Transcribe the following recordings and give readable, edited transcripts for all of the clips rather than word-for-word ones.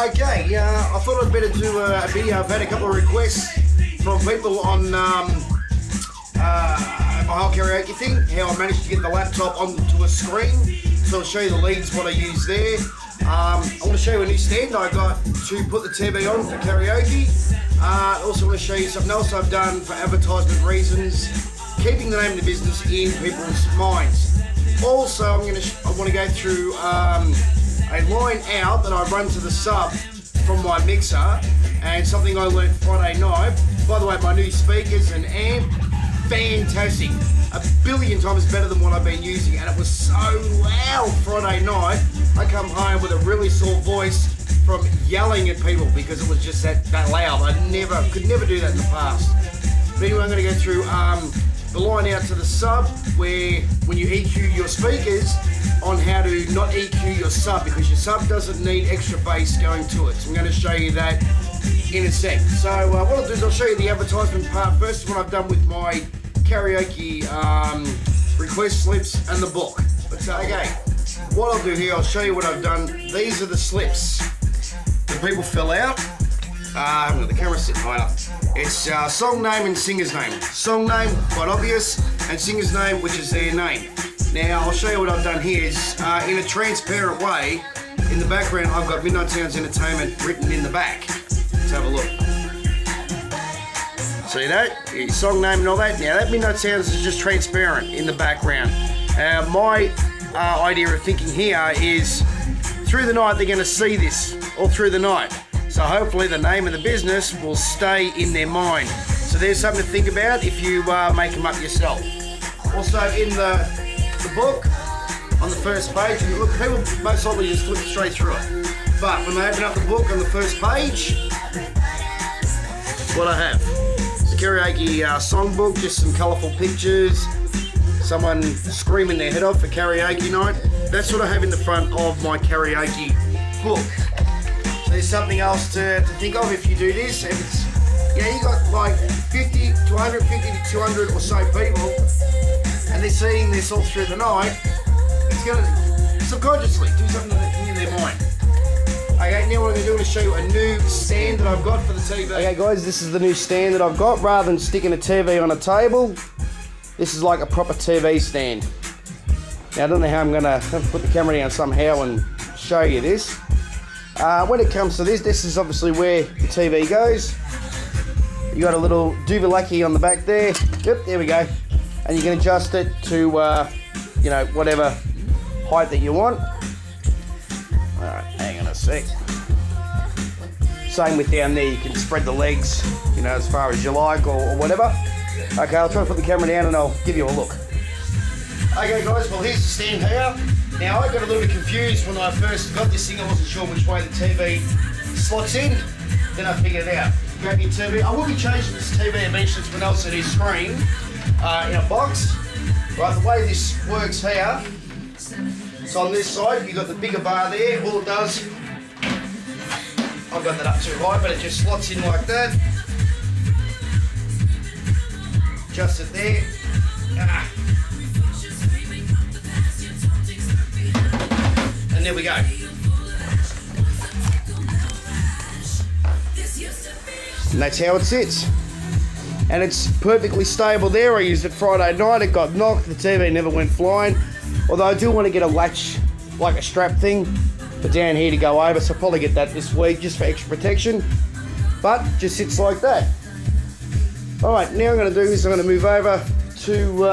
Okay, I thought I'd better do a video. I've had a couple of requests from people on my whole karaoke thing, how I managed to get the laptop onto a screen. So I'll show you the leads, what I use there. I want to show you a new stand I got to put the TV on for karaoke. I also want to show you something else I've done for advertisement reasons, keeping the name of the business in people's minds. Also, I want to go through a line out that I run to the sub from my mixer, and something I learned Friday night. By the way, my new speakers and amp, fantastic. A billion times better than what I've been using, and it was so loud Friday night. I come home with a really sore voice from yelling at people because it was just that loud. I could never do that in the past. But anyway, I'm going to go through the line out to the sub, where when you EQ your speakers, on how to not EQ your sub, because your sub doesn't need extra bass going to it. So I'm going to show you that in a sec. So what I'll do is I'll show you the advertisement part first, what I've done with my karaoke request slips and the book. But okay, what I'll do here, I'll show you what I've done. These are the slips that people fill out. I've got the camera sitting high up. It's song name and singer's name. Song name, quite obvious, and singer's name, which is their name. Now, I'll show you what I've done here is, in a transparent way, in the background, I've got Midnight Sounds Entertainment written in the back. Let's have a look. See that? Your song name and all that. Now, that Midnight Sounds is just transparent in the background. My idea of thinking here is, through the night, they're going to see this, all through the night. So hopefully the name of the business will stay in their mind. So there's something to think about if you make them up yourself. Also in the book, on the first page, and look, people most likely just flip straight through it. But when they open up the book on the first page, what I have. It's a karaoke songbook, just some colourful pictures, someone screaming their head off for karaoke night. That's what I have in the front of my karaoke book. There's something else to think of if you do this. If it's, you got like 50 to 150 to 200 or so people, and they're seeing this all through the night, it's going to subconsciously do something in their mind. Okay, now what I'm going to do is show you a new stand that I've got for the TV. Okay guys, this is the new stand that I've got. Rather than sticking a TV on a table, this is like a proper TV stand. Now I don't know how I'm going to put the camera down somehow and show you this. When it comes to this is obviously where the TV goes. You got a little duvalaki on the back there. Yep, there we go. And you can adjust it to, whatever height that you want. All right, hang on a sec. Same with down there. You can spread the legs, as far as you like or whatever. Okay, I'll try to put the camera down and I'll give you a look. Okay, guys. Well, here's the stand here. Now, I got a little bit confused when I first got this thing. I wasn't sure which way the TV slots in. Then I figured it out. Grab your TV. I will be changing this TV eventually to an LCD screen in a box. Right, the way this works here, so on this side, you've got the bigger bar there. All it does, I've got that up too high, but it just slots in like that. Adjust it there. And there we go. And that's how it sits. And it's perfectly stable there. I used it Friday night. It got knocked. The TV never went flying. Although I do want to get a latch, like a strap thing, for down here to go over. So I'll probably get that this week just for extra protection. But just sits like that. Alright, now I'm going to do is I'm going to move over to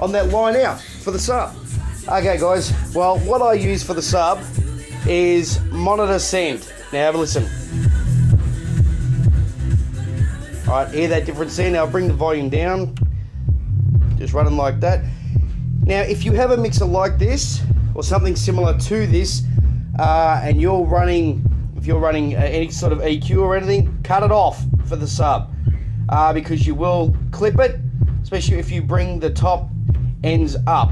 on that line out for the sub. Okay guys, well what I use for the sub is monitor send. Now have a listen. Alright, hear that difference there? Now I'll bring the volume down. Just running like that. Now if you have a mixer like this, or something similar to this, and you're running, if you're running any sort of EQ or anything, cut it off for the sub. Because you will clip it, especially if you bring the top ends up,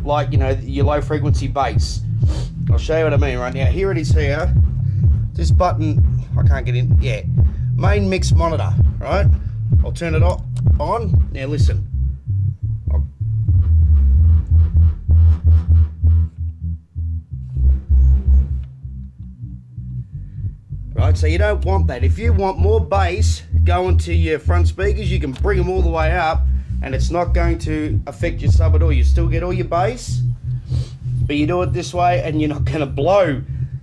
like your low frequency bass. I'll show you what I mean right now. Here it is here. This button, I can't get in. Yeah, main mix monitor. Right. I'll turn it on. Now listen. right? So you don't want that. If you want more bass going to your front speakers, you can bring them all the way up and it's not going to affect your sub at all. You still get all your bass, but you do it this way and you're not going to blow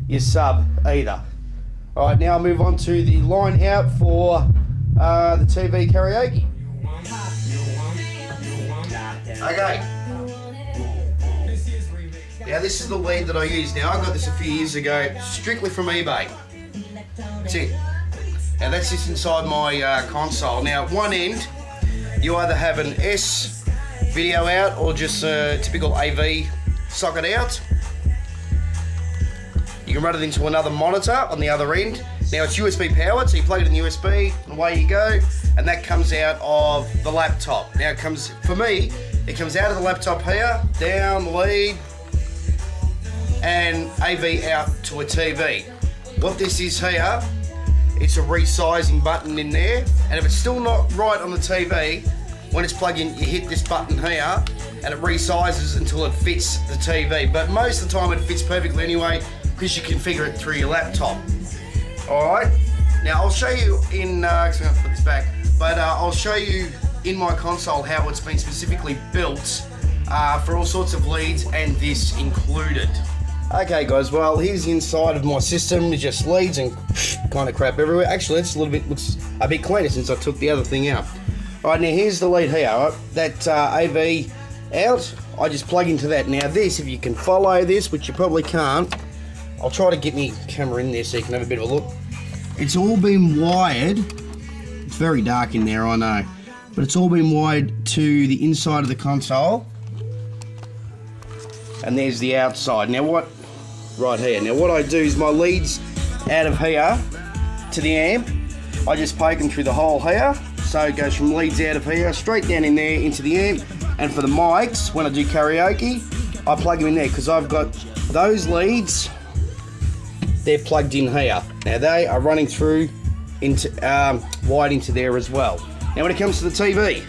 your sub either. All right, now I'll move on to the line out for the TV karaoke. Okay. Now this is the lead that I use. Now I got this a few years ago, strictly from eBay. That's it. Now that's just inside my console. Now at one end, you either have an S video out or just a typical AV socket out. You can run it into another monitor on the other end. Now it's USB powered, so you plug it in the USB and away you go, and that comes out of the laptop. Now it comes, for me, it comes out of the laptop here, down the lead, and AV out to a TV. What this is here, it's a resizing button in there, and if it's still not right on the TV, when it's plugged in, you hit this button here, and it resizes until it fits the TV. But most of the time it fits perfectly anyway, because you configure it through your laptop. Alright, now I'll show you in, I'm going to put this back, but I'll show you in my console how it's been specifically built for all sorts of leads, and this included. Okay guys, well here's the inside of my system. It's just leads and kind of crap everywhere. Actually it's looks a bit cleaner since I took the other thing out. Alright, now here's the lead here, right? That AV out, I just plug into that. Now this, if you can follow this, which you probably can't, I'll try to get my camera in there so you can have a bit of a look. It's all been wired, it's very dark in there I know, but it's all been wired to the inside of the console. And there's the outside. Now what, right here, now what I do is my leads out of here to the amp, I just poke them through the hole here, so it goes from leads out of here, straight down in there into the amp. And for the mics, when I do karaoke, I plug them in there, because I've got those leads, they're plugged in here. Now they are running through into wide into there as well. Now when it comes to the TV,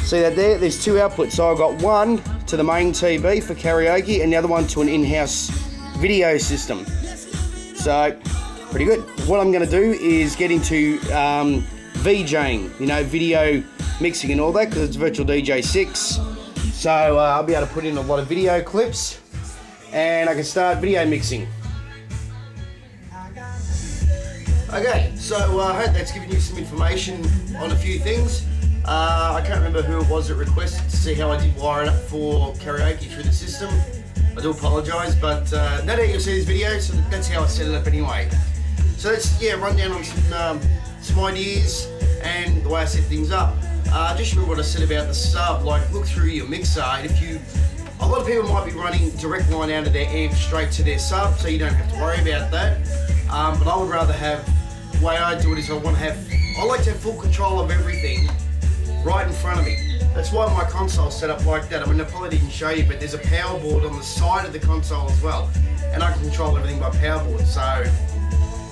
see that there? There's two outputs. So I've got one to the main TV for karaoke and the other one to an in-house video system. So pretty good. What I'm going to do is get into VJing, you know, video mixing and all that, because it's Virtual DJ 6. So I'll be able to put in a lot of video clips and I can start video mixing. Okay, so I hope that's given you some information on a few things. I can't remember who it was that requested to see how I did wire it up for karaoke through the system. I do apologise, but no doubt you'll see this video, so that's how I set it up anyway. So let's run down on some ideas and the way I set things up. Just remember what I said about the sub, like look through your mixer. A lot of people might be running direct line out of their amp straight to their sub, so you don't have to worry about that. But I would rather have, the way I do it is I like to have full control of everything right in front of me. That's why my console's set up like that. I mean, I probably didn't show you, but there's a power board on the side of the console as well, and I can control everything by power board. So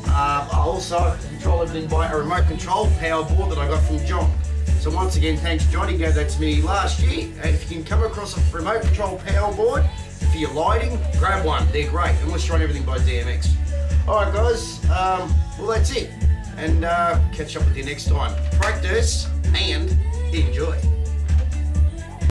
I also control everything by a remote control power board that I got from John. So once again, thanks John, he gave that to me last year, and if you can come across a remote control power board for your lighting, grab one, they're great, unless you run everything by DMX. Alright guys, well that's it, and catch up with you next time. Practice and enjoy.